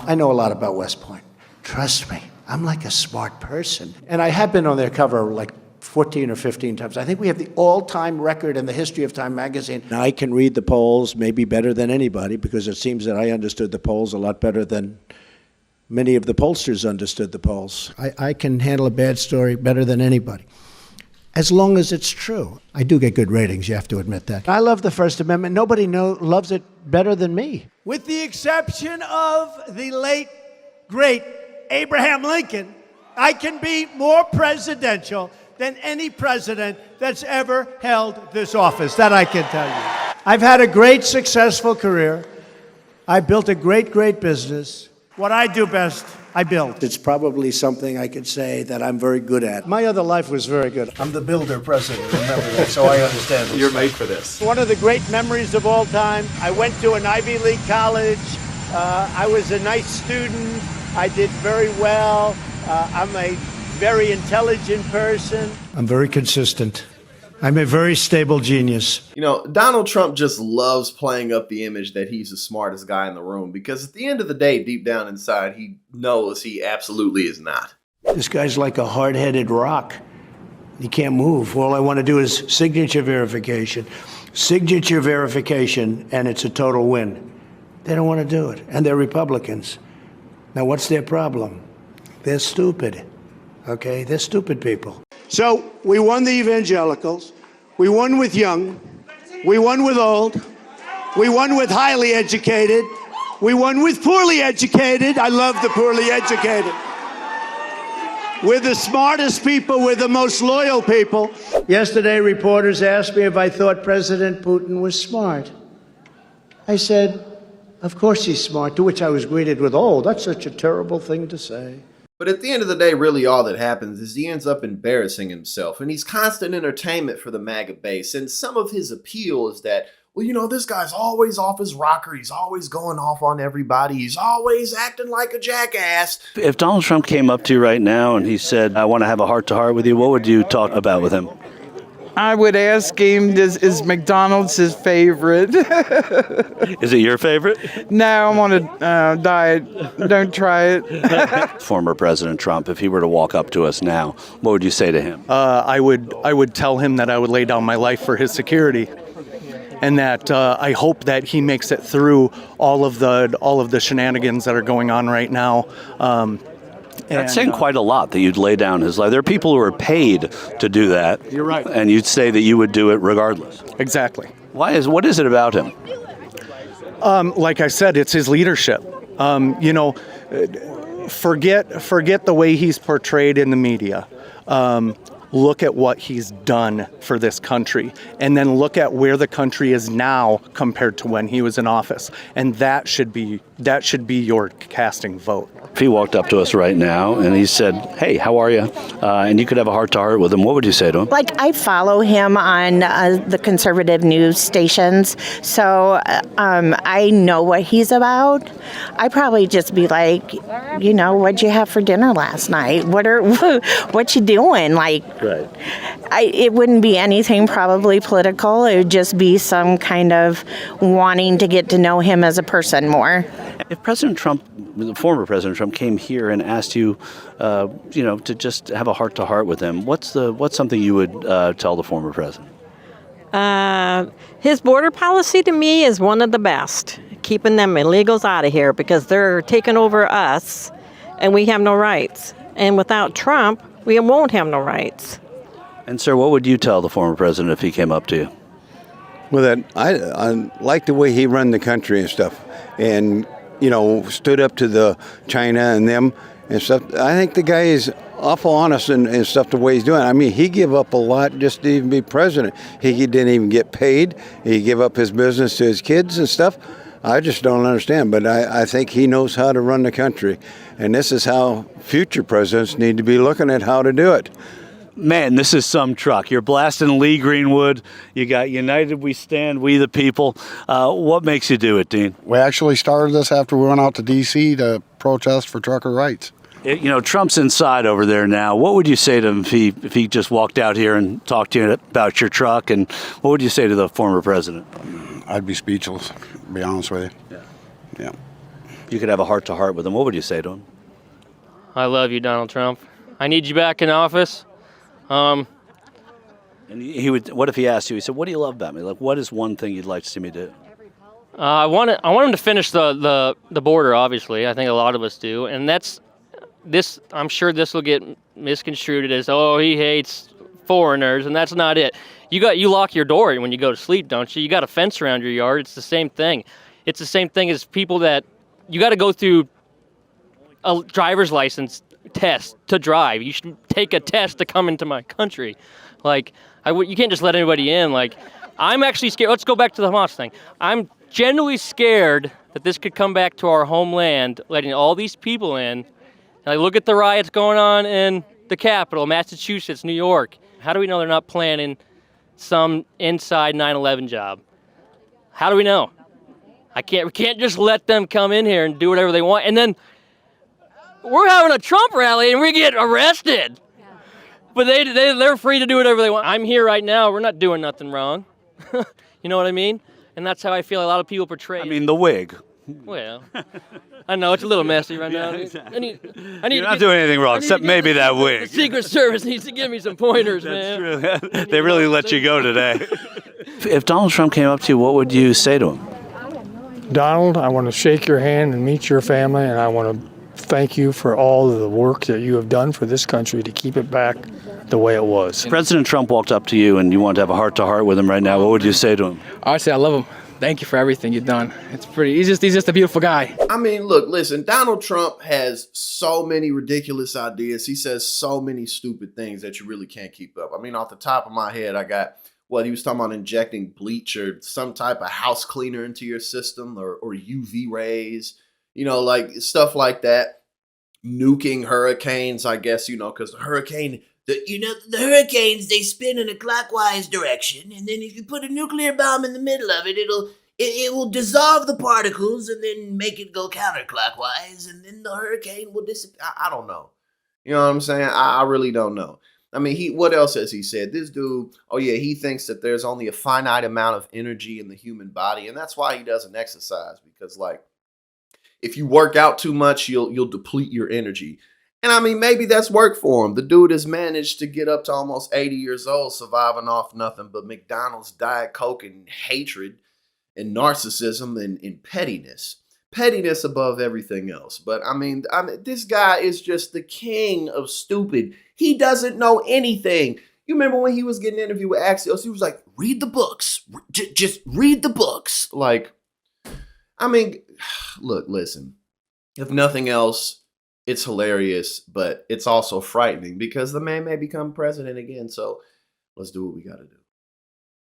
I know a lot about West Point. Trust me, I'm like a smart person. And I have been on their cover like 14 or 15 times. I think we have the all-time record in the history of Time magazine. Now, I can read the polls maybe better than anybody because it seems that I understood the polls a lot better than many of the pollsters understood the polls. I can handle a bad story better than anybody, as long as it's true. I do get good ratings, you have to admit that. I love the First Amendment. Nobody loves it better than me. With the exception of the late, great Abraham Lincoln, I can be more presidential than any president that's ever held this office. That I can tell you. I've had a great, successful career. I built a great, great business. What I do best, I build. It's probably something I could say that I'm very good at. My other life was very good. I'm the builder president, remember that, so I understand this. You're made for this. One of the great memories of all time, I went to an Ivy League college. I was a nice student. I did very well. I'm a very intelligent person. I'm very consistent. I'm a very stable genius. You know, Donald Trump just loves playing up the image that he's the smartest guy in the room because at the end of the day, deep down inside, he knows he absolutely is not. This guy's like a hard-headed rock. He can't move. All I want to do is signature verification. Signature verification, and it's a total win. They don't want to do it, and they're Republicans. Now, what's their problem? They're stupid, okay? They're stupid people. So we won the evangelicals, we won with young, we won with old, we won with highly educated, we won with poorly educated. I love the poorly educated. We're the smartest people, we're the most loyal people. Yesterday, reporters asked me if I thought President Putin was smart. I said, of course he's smart, to which I was greeted with, oh, that's such a terrible thing to say. But at the end of the day, really all that happens is he ends up embarrassing himself, and he's constant entertainment for the MAGA base. And some of his appeal is that, well, you know, this guy's always off his rocker. He's always going off on everybody. He's always acting like a jackass. If Donald Trump came up to you right now and he said, I want to have a heart-to-heart with you, what would you talk about with him? I would ask him, is McDonald's his favorite? Is it your favorite? No, I'm on a diet. Don't try it. Former President Trump, if he were to walk up to us now, what would you say to him? I would tell him that I would lay down my life for his security, and that I hope that he makes it through all of the shenanigans that are going on right now. That's saying quite a lot that you'd lay down his life. There are people who are paid to do that. You're right. And you'd say that you would do it regardless. Exactly. What is it about him? Like I said, it's his leadership. You know, forget the way he's portrayed in the media. Look at what he's done for this country, and then look at where the country is now compared to when he was in office. And that should be your casting vote. If he walked up to us right now and he said, hey, how are you? And you could have a heart-to-heart with him, what would you say to him? Like, I follow him on the conservative news stations, so I know what he's about. I'd probably just be like, you know, what'd you have for dinner last night? What you doing? Like, right. It wouldn't be anything probably political. It would just be some kind of wanting to get to know him as a person more. If President Trump, the former President Trump, came here and asked you, to just have a heart-to-heart with him, what's something you would tell the former president? His border policy to me is one of the best, keeping them illegals out of here because they're taking over us and we have no rights. And without Trump, we won't have no rights. And sir, what would you tell the former president if he came up to you? Well, that I like the way he run the country and stuff, and stood up to the China and them and stuff. I think the guy is awful honest and stuff the way he's doing. I mean, he gave up a lot just to even be president. He didn't even get paid. He gave up his business to his kids and stuff. I just don't understand, but I think he knows how to run the country, and this is how future presidents need to be looking at how to do it. Man, this is some truck. You're blasting Lee Greenwood. You got United We Stand, We the People. What makes you do it, Dean? We actually started this after we went out to D.C. to protest for trucker rights. Trump's inside over there now. What would you say to him if he just walked out here and talked to you about your truck? And what would you say to the former president? I'd be speechless, to be honest with you. Yeah. you could have a heart-to-heart with him, what would you say to him? I love you, Donald Trump. I need you back in office. And he would. What if he asked you? He said, "What do you love about me? Like, what is one thing you'd like to see me do?" I want him to finish the border. Obviously, I think a lot of us do, and that's this. I'm sure this will get misconstrued as, oh, he hates foreigners, and that's not it. You lock your door when you go to sleep, don't you? You got a fence around your yard. It's the same thing. It's the same thing as people that you got to go through a driver's license test to drive. You should take a test to come into my country. Like, you can't just let anybody in. Like, I'm actually scared. Let's go back to the Hamas thing. I'm genuinely scared that this could come back to our homeland, letting all these people in. And I look at the riots going on in the capital, Massachusetts, New York. How do we know they're not planning some inside 9/11 job? How do we know? We can't just let them come in here and do whatever they want. And then we're having a Trump rally and we get arrested. But they're free to do whatever they want. I'm here right now. We're not doing nothing wrong. You know what I mean? And that's how I feel a lot of people portray it. I mean, the wig. Well, I know it's a little messy right now. You're not doing anything wrong, except maybe that wig. The Secret Service needs to give me some pointers, man. That's true. They really let you go today. If Donald Trump came up to you, what would you say to him? Donald, I want to shake your hand and meet your family, and I want to thank you for all of the work that you have done for this country to keep it back the way it was. If President Trump walked up to you and you wanted to have a heart-to-heart with him right now, what would you say to him? I'd say I love him. Thank you for everything you've done. He's just a beautiful guy. I mean, look, listen, Donald Trump has so many ridiculous ideas. He says so many stupid things that you really can't keep up. I mean, off the top of my head, I got he was talking about injecting bleach or some type of house cleaner into your system or UV rays, like stuff like that. Nuking hurricanes, I guess, because the hurricanes, they spin in a clockwise direction, and then if you put a nuclear bomb in the middle of it, it will dissolve the particles and then make it go counterclockwise, and then the hurricane will disappear. I don't know. You know what I'm saying? I really don't know. I mean, what else has he said? This dude, he thinks that there's only a finite amount of energy in the human body, and that's why he doesn't exercise, because, if you work out too much, you'll deplete your energy. And I mean, maybe that's worked for him. The dude has managed to get up to almost 80 years old, surviving off nothing but McDonald's, Diet Coke, and hatred, and narcissism, and pettiness. Pettiness above everything else. But I mean, this guy is just the king of stupid. He doesn't know anything. You remember when he was getting interviewed with Axios, he was like, read the books. Just read the books. Like, I mean, look, listen, if nothing else, it's hilarious, but it's also frightening because the man may become president again. So let's do what we got to do.